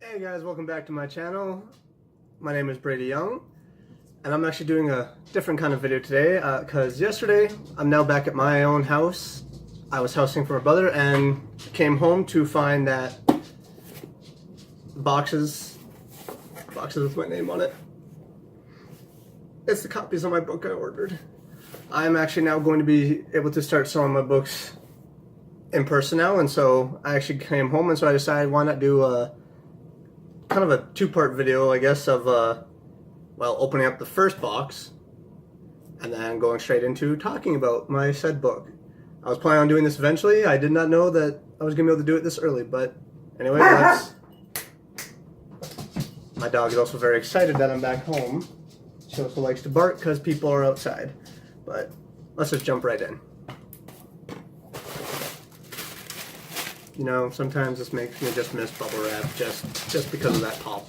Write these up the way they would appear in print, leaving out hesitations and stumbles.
Hey guys, welcome back to my channel. My name is Brady Young, and I'm actually doing a different kind of video today because yesterday I'm now back at my own house. I was housing for my brother and came home to find that boxes with my name on it. It's the copies of my book I ordered. I'm actually now going to be able to start selling my books in person now, and so I actually came home and so I decided why not do a kind of a two-part video, I guess, of well, opening up the first box and then going straight into talking about my said book. I was planning on doing this eventually. I did not know that I was gonna be able to do it this early, but anyway, my dog is also very excited that I'm back home. She also likes to bark because people are outside. But let's just jump right in. You know, sometimes this makes me just miss bubble wrap just because of that pop.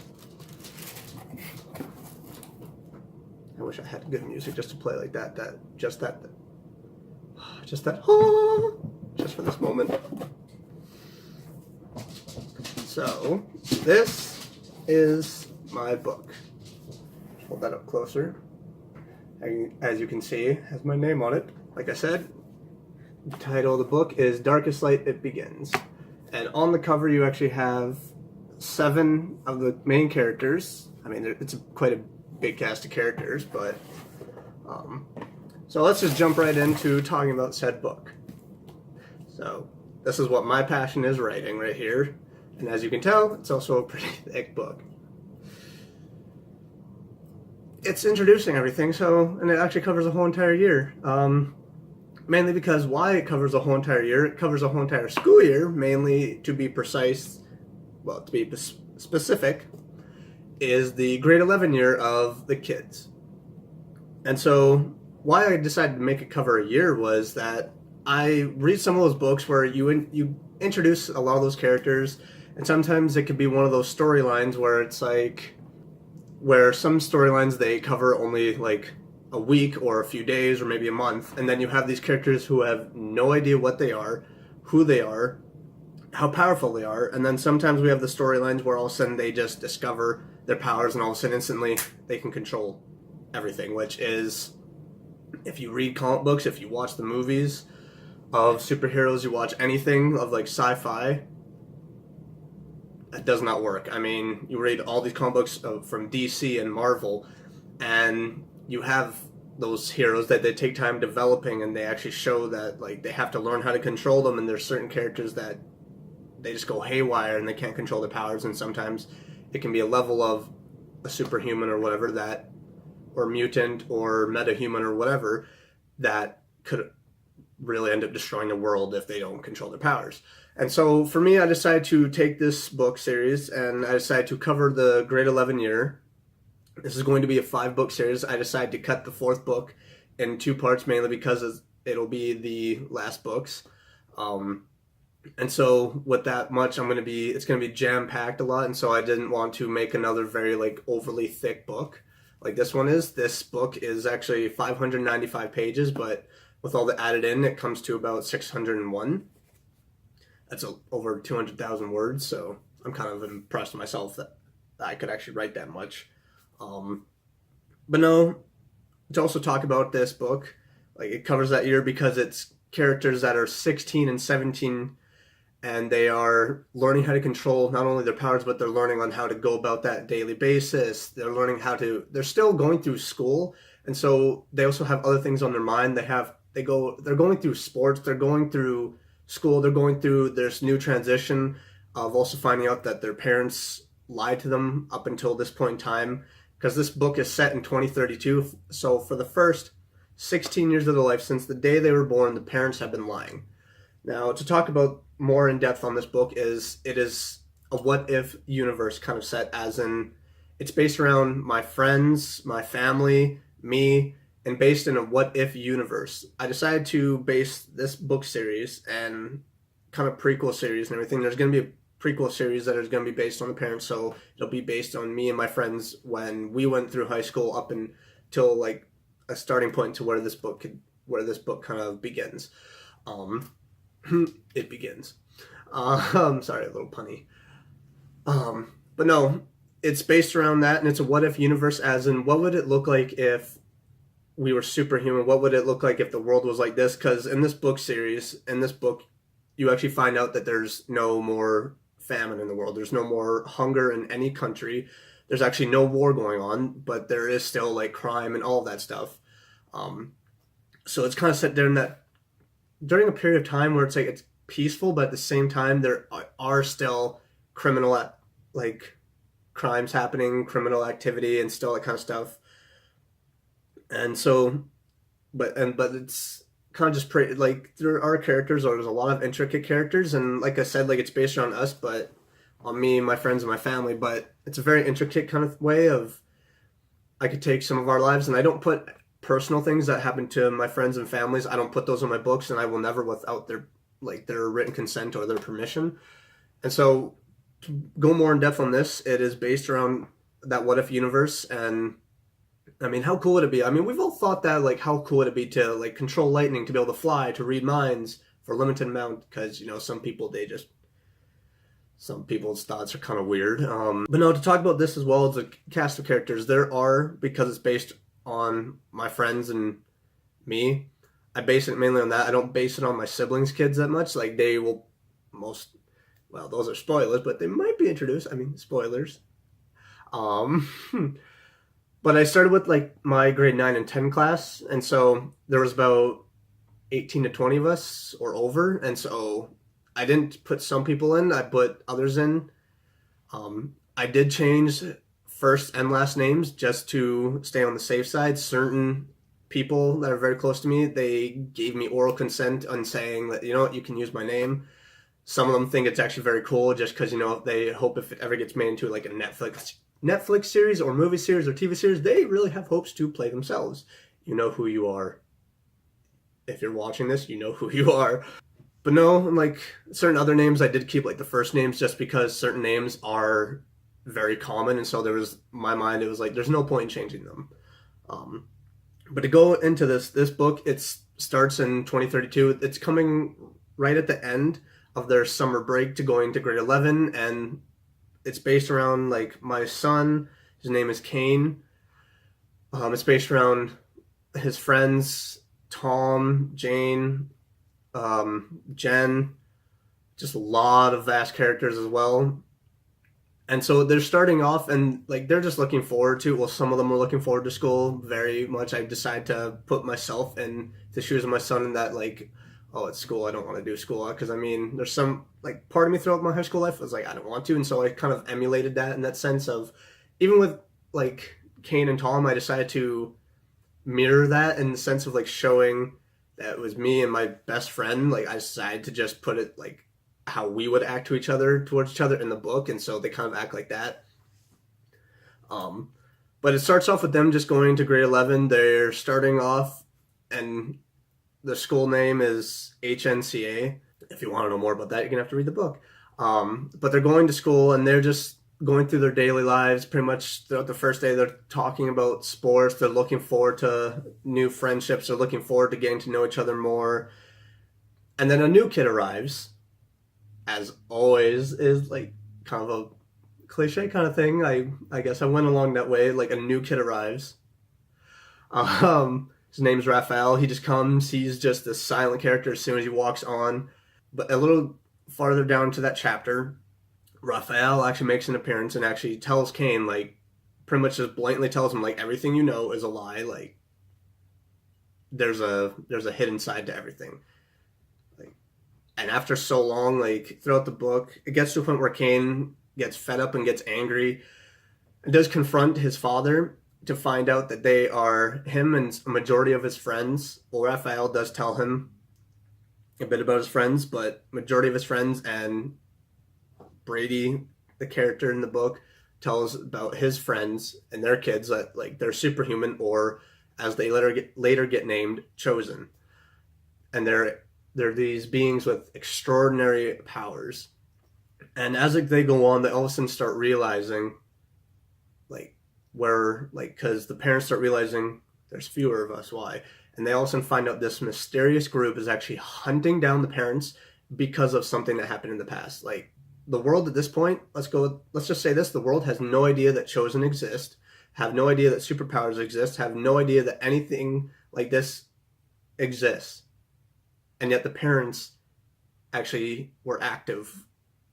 I wish I had good music just to play like that. Just that, just for this moment. So, this is my book. Hold that up closer. As you can see, it has my name on it. Like I said, the title of the book is Darkest Light It Begins. And on the cover you actually have 7 of the main characters. I mean, it's quite a big cast of characters, but so let's just jump right into talking about said book. So this is what my passion is, writing, right here. And as you can tell, it's also a pretty thick book. It's introducing everything, and it actually covers a whole entire year. Mainly because why it covers a whole entire year, it covers a whole entire school year, mainly to be precise, well, to be specific, is the grade 11 year of the kids. And so why I decided to make it cover a year was that I read some of those books where you introduce a lot of those characters, and sometimes it could be one of those storylines where it's like, where some storylines they cover only like a week or a few days or maybe a month, and then you have these characters who have no idea what they are, who they are, how powerful they are, and then sometimes we have the storylines where all of a sudden they just discover their powers and all of a sudden instantly they can control everything, which is, if you read comic books, if you watch the movies of superheroes, you watch anything of like sci-fi, that does not work. I mean, you read all these comic books from DC and Marvel, and you have those heroes that they take time developing, and they actually show that like they have to learn how to control them, and there's certain characters that they just go haywire and they can't control their powers, and sometimes it can be a level of a superhuman or whatever that, or mutant or metahuman or whatever, that could really end up destroying the world if they don't control their powers. And so for me, I decided to take this book series and I decided to cover the grade 11 year. This is going to be a 5-book series. I decided to cut the 4th book in 2 parts, mainly because it'll be the last books. And so with that much, it's going to be jam-packed a lot, and so I didn't want to make another very like overly thick book like this one is. This book is actually 595 pages, but with all the added in, it comes to about 601. That's over 200,000 words, so I'm kind of impressed with myself that I could actually write that much. But no, to also talk about this book, like it covers that year because it's characters that are 16 and 17, and they are learning how to control not only their powers, but they're learning on how to go about that daily basis. They're learning they're still going through school, and so they also have other things on their mind. They're going through sports, they're going through school, they're going through this new transition of also finding out that their parents lied to them up until this point in time, because this book is set in 2032. So for the first 16 years of their life, since the day they were born, the parents have been lying. Now, to talk about more in depth on this book, it is a what if universe kind of set, as in it's based around my friends, my family, me, and based in a what if universe. I decided to base this book series and kind of prequel series and everything. There's going to be a prequel series that is going to be based on the parents, so it'll be based on me and my friends when we went through high school up until like a starting point to where this book kind of begins. It begins. Sorry, a little punny. But no, it's based around that, and it's a what if universe, as in what would it look like if we were superhuman? What would it look like if the world was like this? Because in this book series, in this book, you actually find out that there's no more famine in the world. There's no more hunger in any country. There's actually no war going on, but there is still like crime and all of that stuff. Um, so it's kind of set during that during a period of time where it's like it's peaceful, but at the same time there are still criminal like crimes happening, criminal activity, and still that kind of stuff. And so, but it's kind of just pretty like there are characters, or there's a lot of intricate characters, and like I said, like it's based around us, but on me, my friends, and my family. But it's a very intricate kind of way of I could take some of our lives, and I don't put personal things that happen to my friends and families. I don't put those in my books, and I will never without their written consent or their permission. And so, to go more in depth on this, it is based around that what if universe. And I mean, how cool would it be? I mean, we've all thought that, like, how cool would it be to like control lightning, to be able to fly, to read minds for a limited amount? Because some people some people's thoughts are kind of weird. But no, to talk about this as well as a cast of characters, there are, because it's based on my friends and me, I base it mainly on that. I don't base it on my siblings' kids that much. Like, they will most, well, those are spoilers, but they might be introduced. I mean, spoilers. Um, but I started with like my grade 9 and 10 class, and so there was about 18 to 20 of us or over, and so I didn't put some people in, I put others in. I did change first and last names just to stay on the safe side. Certain people that are very close to me, they gave me oral consent on saying that, you know what, you can use my name. Some of them think it's actually very cool just because, they hope if it ever gets made into like a Netflix series or movie series or TV series, they really have hopes to play themselves. You know who you are. If you're watching this, you know who you are. But no, like certain other names, I did keep like the first names just because certain names are very common, and so there was my mind. It was like there's no point in changing them. Um, but to go into this book, it starts in 2032. It's coming right at the end of their summer break to going to grade 11, and it's based around like my son. His name is Kane. It's based around his friends Tom, Jane, Jen, just a lot of vast characters as well. And so they're starting off and like they're just looking forward to, well, some of them are looking forward to school very much. I decided to put myself in the shoes of my son in that, like, oh, it's school, I don't want to do school. Because I mean, there's some like part of me throughout my high school life was like, I don't want to. And so I kind of emulated that in that sense of, even with like Kane and Tom, I decided to mirror that in the sense of like showing that it was me and my best friend. Like, I decided to just put it like how we would act to each other towards each other in the book, and so they kind of act like that. Um, but it starts off with them just going to grade 11. They're starting off, and the school name is HNCA. If you want to know more about that, you're gonna have to read the book. But they're going to school, and they're just going through their daily lives. Pretty much throughout the first day, they're talking about sports. They're looking forward to new friendships. They're looking forward to getting to know each other more. And then a new kid arrives, as always is like kind of a cliche kind of thing. I guess I went along that way. Like, a new kid arrives. His name's Raphael. He just comes. He's just a silent character as soon as he walks on. But a little farther down to that chapter, Raphael actually makes an appearance and actually tells Kane, like, pretty much just blatantly tells him, like, everything you know is a lie. Like, there's a hidden side to everything. Like, and after so long, like, throughout the book, it gets to a point where Kane gets fed up and gets angry and does confront his father to find out that they are him and a majority of his friends. Well, Raphael does tell him a bit about his friends, but majority of his friends and Brady, the character in the book, tells about his friends and their kids that, like, they're superhuman, or as they later get named, chosen. And they're these beings with extraordinary powers. And as they go on, they all of a sudden start realizing, like, because the parents start realizing there's fewer of us. Why? And they all of a sudden find out this mysterious group is actually hunting down the parents because of something that happened in the past. Like, the world at this point, let's just say this, the world has no idea that chosen exist, have no idea that superpowers exist, have no idea that anything like this exists. And yet the parents actually were active.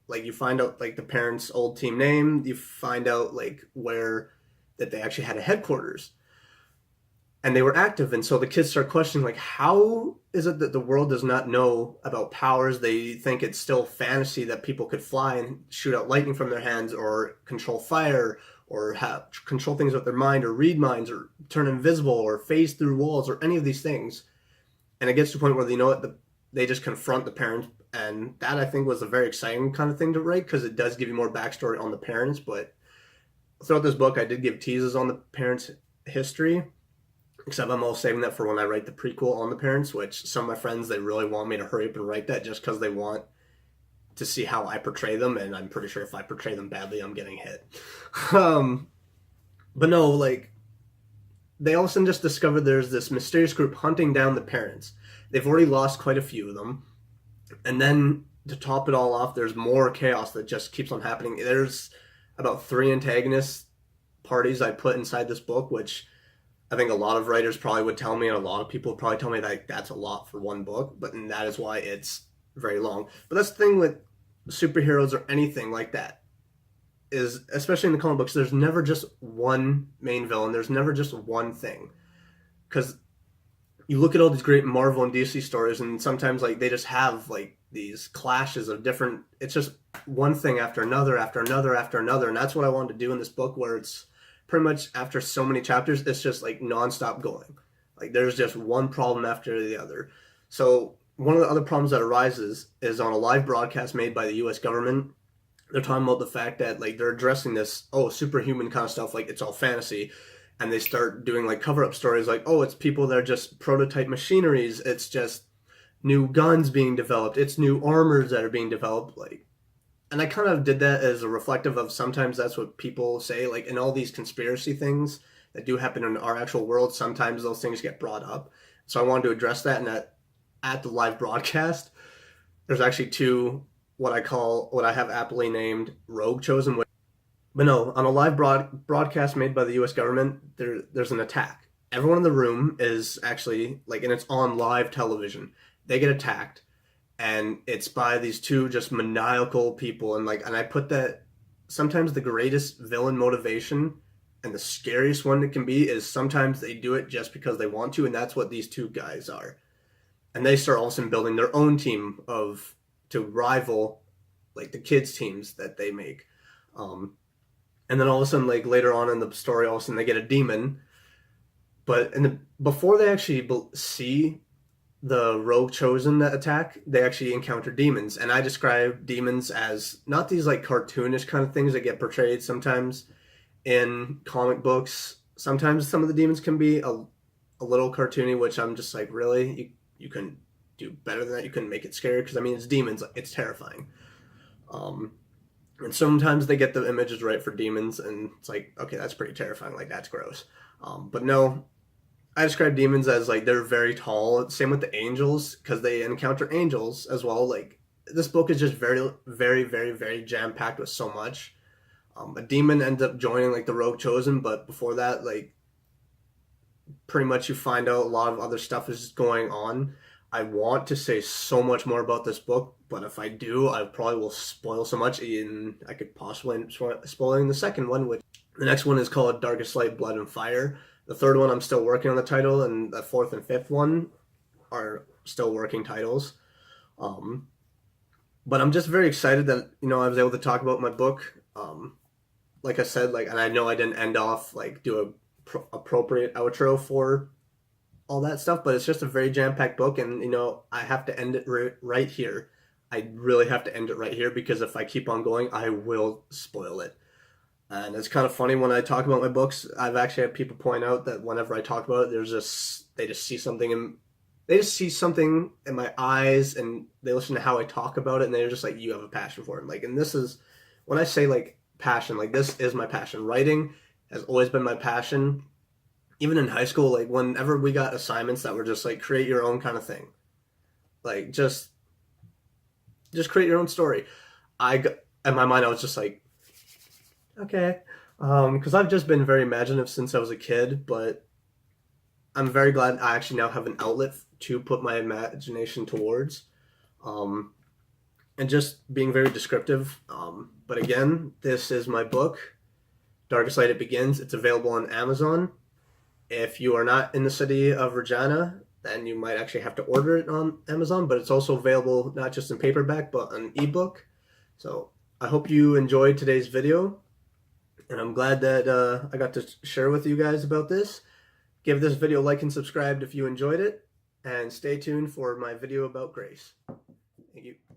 Like you find out like the parents' old team name, you find out like where that they actually had a headquarters and they were active. And so the kids start questioning like, how is it that the world does not know about powers? They think it's still fantasy that people could fly and shoot out lightning from their hands or control fire or control things with their mind or read minds or turn invisible or phase through walls or any of these things. And it gets to a point where they know it, they just confront the parents. And that I think was a very exciting kind of thing to write because it does give you more backstory on the parents. But throughout this book, I did give teases on the parents' history, except I'm all saving that for when I write the prequel on the parents, which some of my friends, they really want me to hurry up and write that just because they want to see how I portray them. And I'm pretty sure if I portray them badly, I'm getting hit. But no, like, they all of a sudden just discover there's this mysterious group hunting down the parents. They've already lost quite a few of them. And then to top it all off, there's more chaos that just keeps on happening. There's about 3 antagonist parties I put inside this book, which I think a lot of writers probably would tell me, and a lot of people would probably tell me that that's a lot for one book, but that is why it's very long. But that's the thing with superheroes or anything like that, is especially in the comic books, there's never just one main villain. There's never just one thing. Because you look at all these great Marvel and DC stories, and sometimes like they just have like these clashes of different. It's just one thing after another, after another, after another, and that's what I wanted to do in this book, where it's pretty much after so many chapters, it's just like nonstop going. Like there's just one problem after the other. So one of the other problems that arises is on a live broadcast made by the U.S. government. They're talking about the fact that like they're addressing this superhuman kind of stuff, like it's all fantasy. And they start doing like cover-up stories like, oh, it's people that are just prototype machineries. It's just new guns being developed. It's new armors that are being developed. Like, and I kind of did that as a reflective of sometimes that's what people say. Like in all these conspiracy things that do happen in our actual world, sometimes those things get brought up. So I wanted to address that. And at the live broadcast, there's actually 2 what I have aptly named Rogue Chosen. But no, on a live broadcast made by the U.S. government, there's an attack. Everyone in the room is actually, like, and it's on live television. They get attacked, and it's by these 2 just maniacal people. And I put that sometimes the greatest villain motivation and the scariest one it can be is sometimes they do it just because they want to, and that's what these 2 guys are. And they start all of a sudden building their own team to rival, like, the kids' teams that they make. And then all of a sudden, like later on in the story, all of a sudden they get a demon. But before they actually see the Rogue Chosen that attack, they actually encounter demons. And I describe demons as not these like cartoonish kind of things that get portrayed sometimes in comic books. Sometimes some of the demons can be a little cartoony, which I'm just like, really? You couldn't do better than that? You couldn't make it scary? Because I mean, it's demons. It's terrifying. And sometimes they get the images right for demons, and it's like, okay, that's pretty terrifying. Like, that's gross. But no, I describe demons as, like, they're very tall. Same with the angels, because they encounter angels as well. Like, this book is just very, very, very, very jam-packed with so much. A demon ends up joining, like, the Rogue Chosen, but before that, like, pretty much you find out a lot of other stuff is going on. I want to say so much more about this book, but if I do, I probably will spoil so much. I could possibly end up spoiling the second one, which the next one is called Darkest Light, Blood and Fire. The third one, I'm still working on the title, and the fourth and fifth one are still working titles. But I'm just very excited that, I was able to talk about my book. Like I said, like, and I know I didn't end off, like, do a appropriate outro for all that stuff, but it's just a very jam-packed book, and I have to end it right here. I really have to end it right here, because if I keep on going, I will spoil it. And it's kind of funny when I talk about my books. I've actually had people point out that whenever I talk about it, they just see something in my eyes, and they listen to how I talk about it, and they're just like, you have a passion for it. Like, and this is when I say like passion, like this is my passion. Writing has always been my passion. Even in high school, like whenever we got assignments that were just like create your own kind of thing, like just create your own story. in my mind, I was just like, okay. Because I've just been very imaginative since I was a kid, but I'm very glad I actually now have an outlet to put my imagination towards. Um, and just being very descriptive. But again, this is my book, Darkest Light It Begins. It's available on Amazon. If you are not in the city of Regina, then you might actually have to order it on Amazon, but it's also available not just in paperback, but an ebook. So I hope you enjoyed today's video, and I'm glad that I got to share with you guys about this. Give this video a like and subscribe if you enjoyed it, and stay tuned for my video about Grace. Thank you.